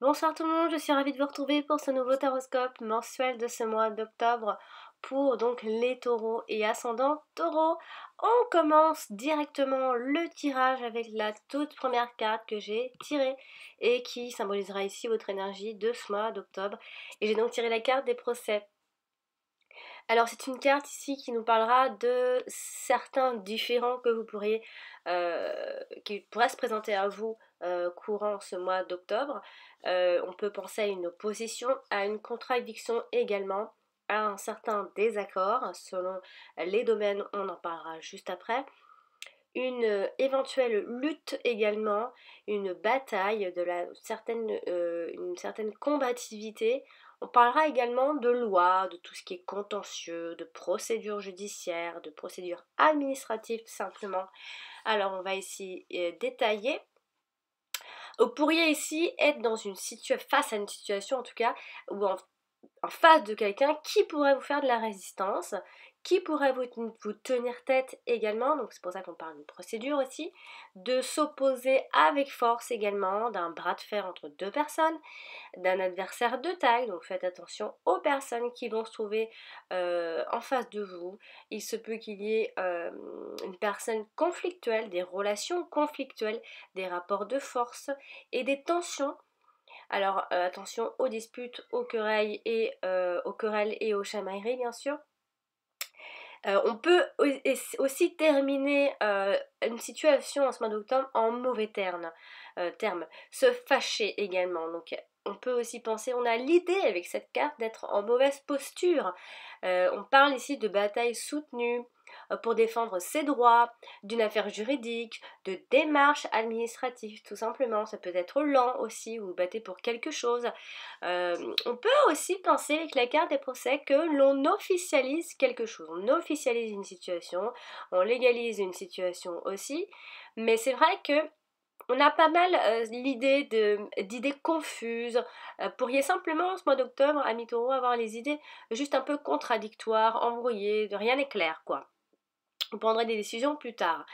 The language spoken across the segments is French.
Bonsoir tout le monde, je suis ravie de vous retrouver pour ce nouveau taroscope mensuel de ce mois d'octobre pour donc les taureaux et ascendants taureaux. On commence directement le tirage avec la toute première carte que j'ai tirée et qui symbolisera ici votre énergie de ce mois d'octobre. Et j'ai donc tiré la carte des procès. Alors c'est une carte ici qui nous parlera de certains différends que vous pourriez, qui pourraient se présenter à vous courant ce mois d'octobre. On peut penser à une opposition, à une contradiction également, à un certain désaccord selon les domaines, on en parlera juste après. Une éventuelle lutte également, une bataille, une certaine combativité. On parlera également de loi, de tout ce qui est contentieux, de procédures judiciaires, de procédures administratives tout simplement. Alors on va ici détailler. Vous pourriez ici être dans face à une situation en tout cas, ou en face de quelqu'un qui pourrait vous faire de la résistance, qui pourrait vous tenir tête également, donc c'est pour ça qu'on parle de procédure aussi, de s'opposer avec force également, d'un bras de fer entre deux personnes, d'un adversaire de taille, donc faites attention aux personnes qui vont se trouver en face de vous. Il se peut qu'il y ait une personne conflictuelle, des relations conflictuelles, des rapports de force et des tensions. Alors attention aux disputes, aux querelles et aux chamailleries bien sûr. On peut aussi terminer une situation en ce mois d'octobre en mauvais termes. Se fâcher également. Donc on peut aussi penser, on a l'idée avec cette carte d'être en mauvaise posture. On parle ici de bataille soutenue pour défendre ses droits, d'une affaire juridique, de démarches administratives tout simplement. Ça peut être lent aussi, vous vous battez pour quelque chose. On peut aussi penser avec la carte des procès que l'on officialise quelque chose. On officialise une situation, on légalise une situation aussi. Mais c'est vrai que on a pas mal d'idées confuses. Pourriez simplement, en ce mois d'octobre, amis taureaux, avoir les idées juste un peu contradictoires, embrouillées, de rien n'est clair, quoi. On prendrait des décisions plus tard.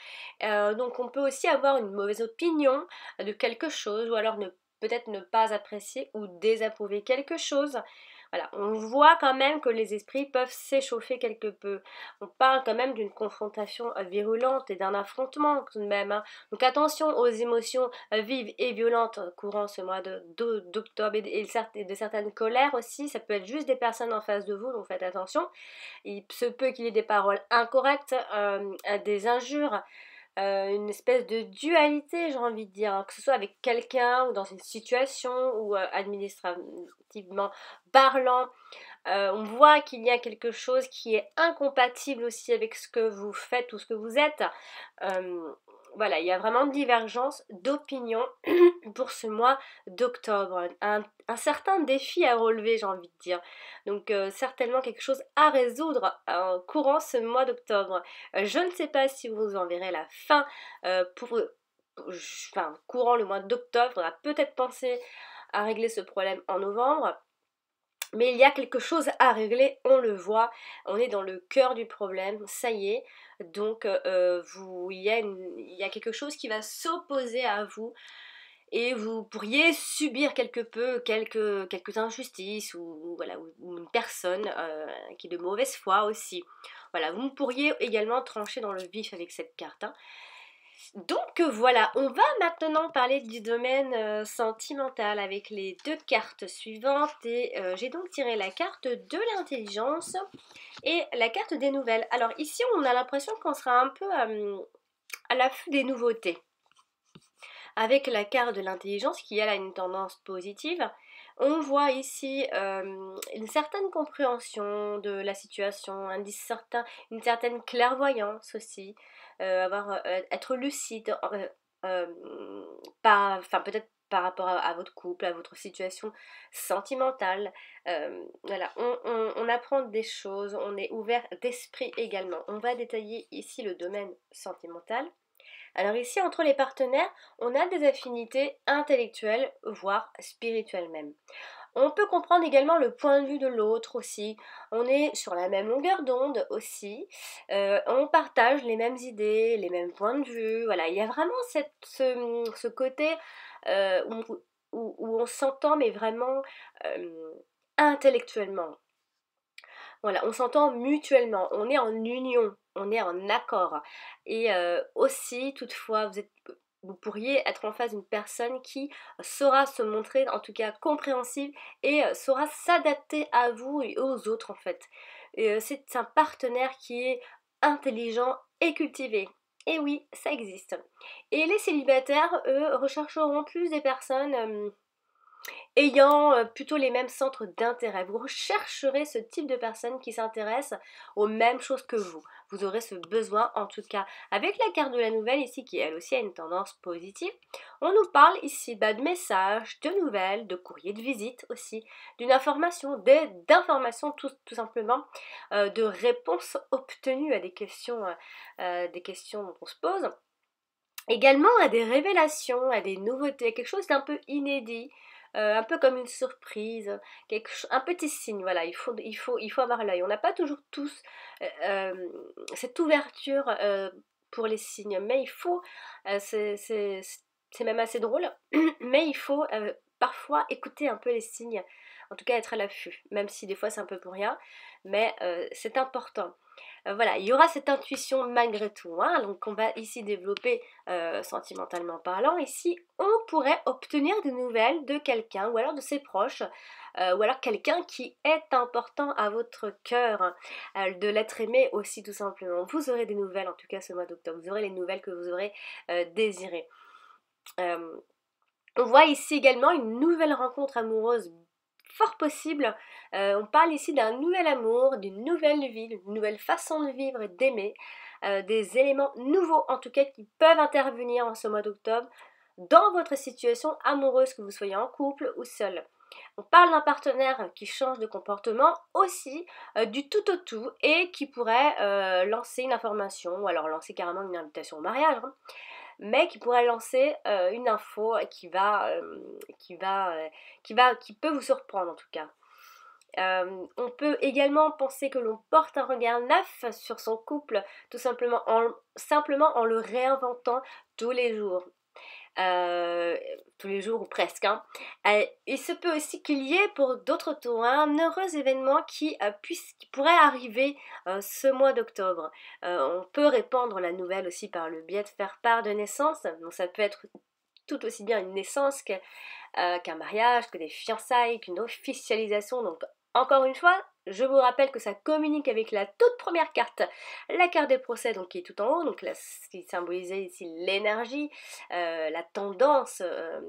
Donc on peut aussi avoir une mauvaise opinion de quelque chose, ou alors peut-être ne pas apprécier ou désapprouver quelque chose. Voilà, on voit quand même que les esprits peuvent s'échauffer quelque peu. On parle quand même d'une confrontation virulente et d'un affrontement tout de même, hein. Donc attention aux émotions vives et violentes courant ce mois d'octobre et de certaines colères aussi. Ça peut être juste des personnes en face de vous, donc faites attention. Il se peut qu'il y ait des paroles incorrectes, des injures, une espèce de dualité, j'ai envie de dire, hein, que ce soit avec quelqu'un ou dans une situation ou administrativement parlant. On voit qu'il y a quelque chose qui est incompatible aussi avec ce que vous faites ou ce que vous êtes. Euh, voilà, il y a vraiment une divergence d'opinion pour ce mois d'octobre. Un certain défi à relever, j'ai envie de dire. Donc certainement quelque chose à résoudre courant ce mois d'octobre. Je ne sais pas si vous en verrez la fin courant le mois d'octobre. Il faudra peut-être penser à régler ce problème en novembre. Mais il y a quelque chose à régler, on le voit, on est dans le cœur du problème, ça y est. Donc il y a quelque chose qui va s'opposer à vous et vous pourriez subir quelques injustices voilà, ou une personne qui est de mauvaise foi aussi. Voilà, vous pourriez également trancher dans le vif avec cette carte, hein. Donc voilà, on va maintenant parler du domaine sentimental avec les deux cartes suivantes et j'ai donc tiré la carte de l'intelligence et la carte des nouvelles. Alors ici on a l'impression qu'on sera un peu à l'affût des nouveautés. Avec la carte de l'intelligence qui elle a une tendance positive, on voit ici une certaine compréhension de la situation, une certaine clairvoyance aussi, être lucide, peut-être par rapport à votre couple, à votre situation sentimentale. Voilà, on apprend des choses, on est ouvert d'esprit également. On va détailler ici le domaine sentimental. Alors ici, entre les partenaires, on a des affinités intellectuelles, voire spirituelles même. On peut comprendre également le point de vue de l'autre aussi. On est sur la même longueur d'onde aussi. On partage les mêmes idées, les mêmes points de vue. Voilà, il y a vraiment ce côté où où on s'entend, mais vraiment intellectuellement. Voilà, on s'entend mutuellement, on est en union, on est en accord. Et aussi, toutefois, vous pourriez être en face d'une personne qui saura se montrer, en tout cas compréhensive, et saura s'adapter à vous et aux autres en fait. Et c'est un partenaire qui est intelligent et cultivé. Et oui, ça existe. Et les célibataires, eux, rechercheront plus des personnes ayant plutôt les mêmes centres d'intérêt. Vous rechercherez ce type de personnes qui s'intéressent aux mêmes choses que vous. Vous aurez ce besoin, en tout cas, avec la carte de la nouvelle ici, qui elle aussi a une tendance positive. On nous parle ici de messages, de nouvelles, de courriers de visite aussi, d'une information, d'informations tout simplement, de réponses obtenues à des questions qu'on se pose. Également à des révélations, à des nouveautés, quelque chose d'un peu inédit, un peu comme une surprise, un petit signe, voilà, il faut avoir l'œil. On n'a pas toujours tous cette ouverture pour les signes, mais il faut, c'est même assez drôle, mais il faut parfois écouter un peu les signes, en tout cas être à l'affût, même si des fois c'est un peu pour rien, mais c'est important. Voilà, il y aura cette intuition malgré tout, hein, donc on va ici développer sentimentalement parlant. Ici, on pourrait obtenir des nouvelles de quelqu'un ou alors de ses proches, ou alors quelqu'un qui est important à votre cœur, hein, de l'être aimé aussi tout simplement. Vous aurez des nouvelles en tout cas ce mois d'octobre, vous aurez les nouvelles que vous aurez désirées. Euh, on voit ici également une nouvelle rencontre amoureuse fort possible. On parle ici d'un nouvel amour, d'une nouvelle vie, d'une nouvelle façon de vivre et d'aimer, des éléments nouveaux en tout cas qui peuvent intervenir en ce mois d'octobre dans votre situation amoureuse, que vous soyez en couple ou seul. On parle d'un partenaire qui change de comportement aussi, du tout au tout, et qui pourrait lancer une information, ou alors lancer carrément une invitation au mariage, hein, mais qui pourrait lancer une info qui peut vous surprendre en tout cas. On peut également penser que l'on porte un regard neuf sur son couple, tout simplement en le réinventant tous les jours. Tous les jours ou presque, hein. Il se peut aussi qu'il y ait pour d'autres tours un heureux événement qui pourrait arriver ce mois d'octobre. On peut répandre la nouvelle aussi par le biais de faire part de naissance, donc ça peut être tout aussi bien une naissance qu'un mariage, que des fiançailles, qu'une officialisation. Donc encore une fois, je vous rappelle que ça communique avec la toute première carte, la carte des procès, donc qui est tout en haut, donc là, ce qui symbolisait ici l'énergie, la tendance,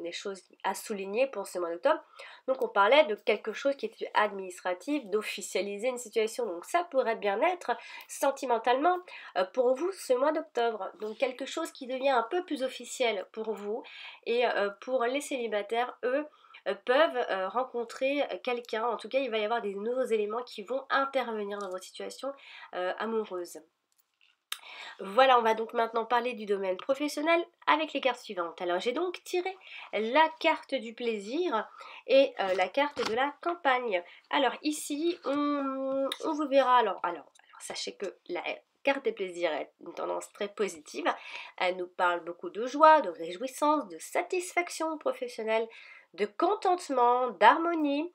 les choses à souligner pour ce mois d'octobre. Donc on parlait de quelque chose qui était administratif, d'officialiser une situation, donc ça pourrait bien être sentimentalement pour vous ce mois d'octobre. Donc quelque chose qui devient un peu plus officiel pour vous, et pour les célibataires, eux, peuvent rencontrer quelqu'un. En tout cas, il va y avoir des nouveaux éléments qui vont intervenir dans votre situation amoureuse. Voilà, on va donc maintenant parler du domaine professionnel avec les cartes suivantes. Alors j'ai donc tiré la carte du plaisir et la carte de la campagne. Alors ici, on vous verra. Alors, sachez que la carte des plaisirs est une tendance très positive. Elle nous parle beaucoup de joie, de réjouissance, de satisfaction professionnelle, de contentement, d'harmonie.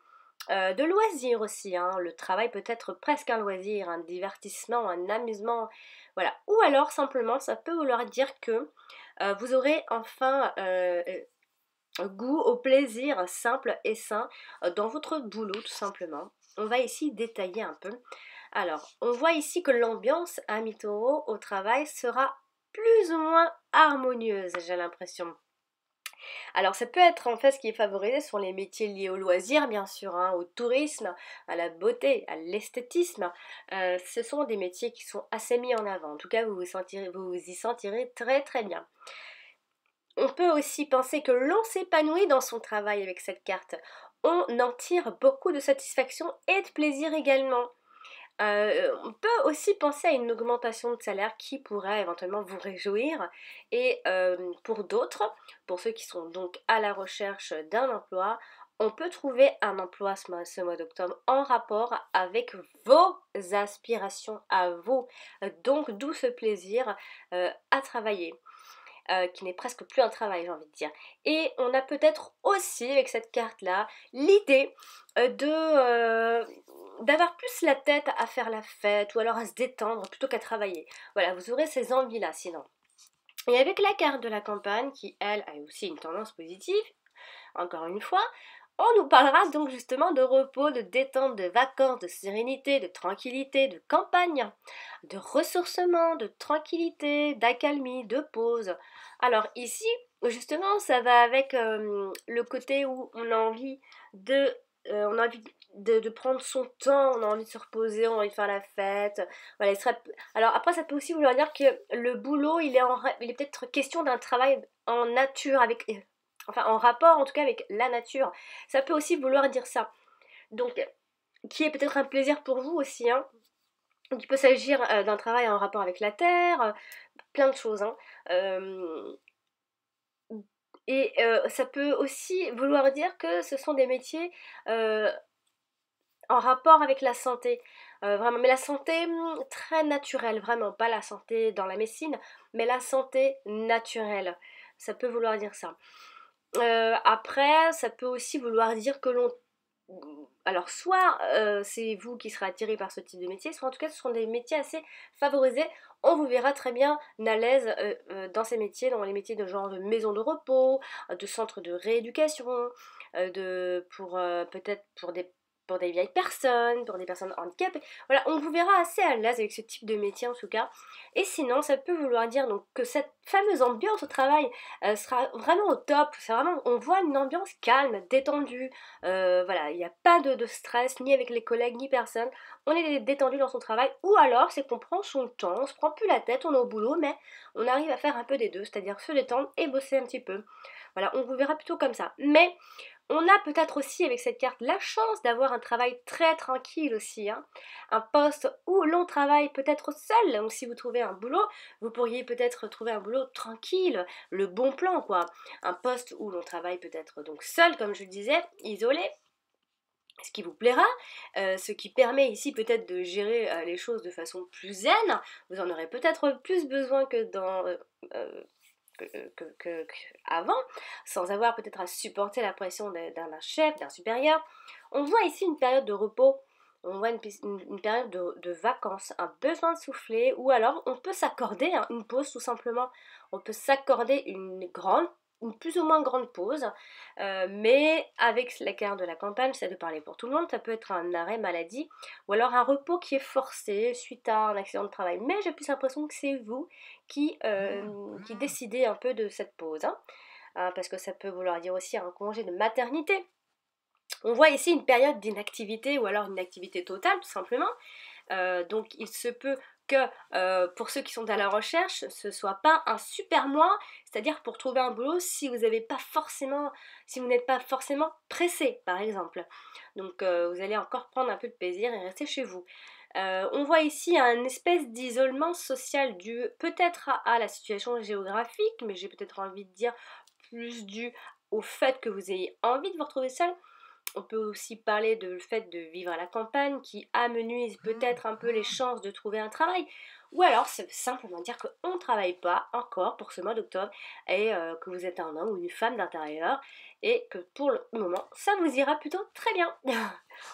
De loisirs aussi, hein. Le travail peut être presque un loisir, un divertissement, un amusement, voilà. Ou alors simplement, ça peut vouloir dire que vous aurez enfin goût au plaisir simple et sain dans votre boulot tout simplement. On va ici détailler un peu. Alors, on voit ici que l'ambiance à mi-taureau au travail sera plus ou moins harmonieuse, j'ai l'impression. Alors ça peut être en fait ce qui est favorisé sur les métiers liés au loisir bien sûr, hein, au tourisme, à la beauté, à l'esthétisme. Ce sont des métiers qui sont assez mis en avant. En tout cas vous y sentirez très très bien. On peut aussi penser que l'on s'épanouit dans son travail avec cette carte. On en tire beaucoup de satisfaction et de plaisir également. On peut aussi penser à une augmentation de salaire qui pourrait éventuellement vous réjouir. Et pour d'autres, pour ceux qui sont donc à la recherche d'un emploi, on peut trouver un emploi ce mois d'octobre en rapport avec vos aspirations à vous. Donc d'où ce plaisir à travailler. qui n'est presque plus un travail, j'ai envie de dire. Et on a peut-être aussi, avec cette carte-là, l'idée d'avoir plus la tête à faire la fête ou alors à se détendre plutôt qu'à travailler. Voilà, vous aurez ces envies-là sinon. Et avec la carte de la campagne, qui elle a aussi une tendance positive, encore une fois, on nous parlera donc justement de repos, de détente, de vacances, de sérénité, de tranquillité, de campagne, de ressourcement, de tranquillité, d'accalmie, de pause. Alors ici, justement, ça va avec le côté où on a envie on a envie de prendre son temps, on a envie de se reposer, on a envie de faire la fête. Voilà, alors après, ça peut aussi vouloir dire que le boulot, il est peut-être question d'un travail en nature, enfin en rapport en tout cas avec la nature. Ça peut aussi vouloir dire ça. Donc, qui est peut-être un plaisir pour vous aussi, hein. Donc, il peut s'agir d'un travail en rapport avec la terre, plein de choses, hein. Euh, ça peut aussi vouloir dire que ce sont des métiers euh, en rapport avec la santé. Vraiment, mais la santé très naturelle, vraiment, pas la santé dans la médecine, mais la santé naturelle. Ça peut vouloir dire ça. Après, ça peut aussi vouloir dire que l'on... Alors, soit c'est vous qui serez attiré par ce type de métier, soit en tout cas ce sont des métiers assez favorisés. On vous verra très bien à l'aise dans ces métiers, dans les métiers de genre de maison de repos, de centre de rééducation, peut-être pour des vieilles personnes, pour des personnes handicapées. Voilà, on vous verra assez à l'aise avec ce type de métier en tout cas. Et sinon, ça peut vouloir dire donc que cette fameuse ambiance au travail sera vraiment au top. C'est vraiment, on voit une ambiance calme, détendue. Voilà, il n'y a pas de stress, ni avec les collègues, ni personne. On est détendu dans son travail. Ou alors, c'est qu'on prend son temps, on se prend plus la tête, on est au boulot, mais on arrive à faire un peu des deux, c'est-à-dire se détendre et bosser un petit peu. Voilà, on vous verra plutôt comme ça. Mais on a peut-être aussi avec cette carte la chance d'avoir un travail très tranquille aussi, hein. Un poste où l'on travaille peut-être seul. Donc si vous trouvez un boulot, vous pourriez peut-être trouver un boulot tranquille, le bon plan quoi. Un poste où l'on travaille peut-être donc seul, comme je le disais, isolé, ce qui vous plaira, ce qui permet ici peut-être de gérer les choses de façon plus zen. Vous en aurez peut-être plus besoin que dans avant, sans avoir peut-être à supporter la pression d'un chef, d'un supérieur. On voit ici une période de repos, on voit une période de vacances, un besoin de souffler, ou alors on peut s'accorder une pause tout simplement. On peut s'accorder une plus ou moins grande pause, mais avec la carte de la campagne, ça de parler pour tout le monde, ça peut être un arrêt maladie, ou alors un repos qui est forcé suite à un accident de travail. Mais j'ai plus l'impression que c'est vous qui décidez un peu de cette pause, hein. Parce que ça peut vouloir dire aussi un congé de maternité. On voit ici une période d'inactivité ou alors une activité totale tout simplement. Donc il se peut que pour ceux qui sont à la recherche, ce soit pas un super mois, c'est-à-dire pour trouver un boulot si vous n'êtes pas forcément pressé par exemple. Donc vous allez encore prendre un peu de plaisir et rester chez vous. On voit ici un espèce d'isolement social dû peut-être à la situation géographique, mais j'ai peut-être envie de dire plus dû au fait que vous ayez envie de vous retrouver seul. On peut aussi parler de fait de vivre à la campagne qui amenuise peut-être un peu les chances de trouver un travail. Ou alors c'est simplement dire qu'on ne travaille pas encore pour ce mois d'octobre et que vous êtes un homme ou une femme d'intérieur et que pour le moment ça vous ira plutôt très bien.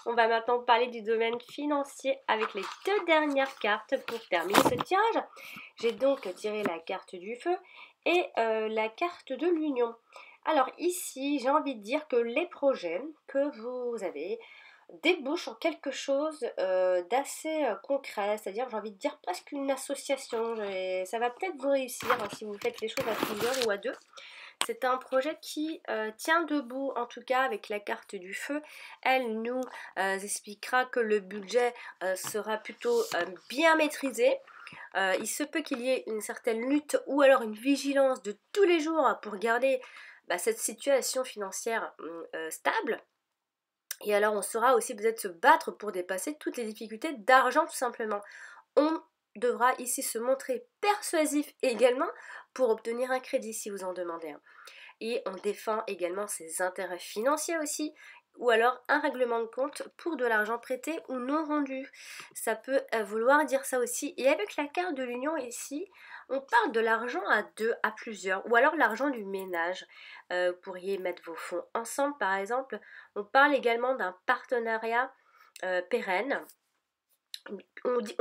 On va maintenant parler du domaine financier avec les deux dernières cartes pour terminer ce tirage. J'ai donc tiré la carte du feu et la carte de l'union. Alors ici, j'ai envie de dire que les projets que vous avez débouchent en quelque chose d'assez concret, c'est-à-dire j'ai envie de dire presque une association. Ça va peut-être vous réussir hein, si vous faites les choses à plusieurs ou à deux. C'est un projet qui tient debout, en tout cas avec la carte du feu. Elle nous expliquera que le budget sera plutôt bien maîtrisé. Il se peut qu'il y ait une certaine lutte ou alors une vigilance de tous les jours pour garder cette situation financière stable. Et alors on saura aussi peut-être se battre pour dépasser toutes les difficultés d'argent tout simplement. On devra ici se montrer persuasif également pour obtenir un crédit si vous en demandez un. Et on défend également ses intérêts financiers aussi ou alors un règlement de compte pour de l'argent prêté ou non rendu. Ça peut vouloir dire ça aussi. Et avec la carte de l'union ici, on parle de l'argent à deux, à plusieurs, ou alors l'argent du ménage. Vous pourriez mettre vos fonds ensemble par exemple. On parle également d'un partenariat pérenne. On dit,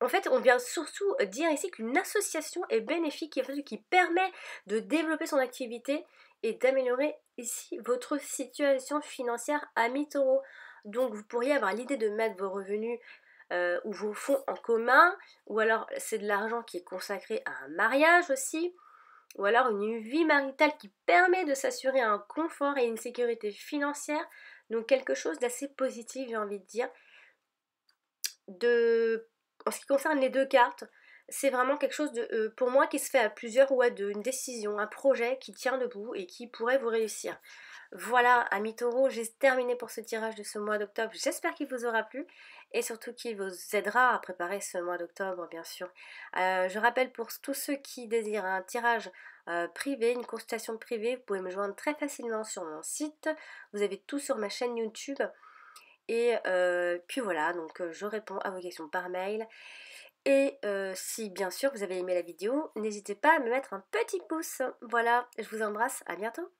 en fait, on vient surtout dire ici qu'une association est bénéfique et qui permet de développer son activité et d'améliorer ici votre situation financière à mi-taureau. Donc vous pourriez avoir l'idée de mettre vos revenus ou vos fonds en commun, ou alors c'est de l'argent qui est consacré à un mariage aussi, ou alors une vie maritale qui permet de s'assurer un confort et une sécurité financière. Donc quelque chose d'assez positif, j'ai envie de dire de en ce qui concerne les deux cartes, c'est vraiment quelque chose de pour moi qui se fait à plusieurs ou à deux, une décision, un projet qui tient debout et qui pourrait vous réussir. Voilà, amis taureaux, j'ai terminé pour ce tirage de ce mois d'octobre. J'espère qu'il vous aura plu et surtout qu'il vous aidera à préparer ce mois d'octobre, bien sûr. Je rappelle pour tous ceux qui désirent un tirage privé, une consultation privée, vous pouvez me joindre très facilement sur mon site. Vous avez tout sur ma chaîne YouTube. Et puis voilà, donc je réponds à vos questions par mail. Et si bien sûr vous avez aimé la vidéo, n'hésitez pas à me mettre un petit pouce. Voilà, je vous embrasse, à bientôt.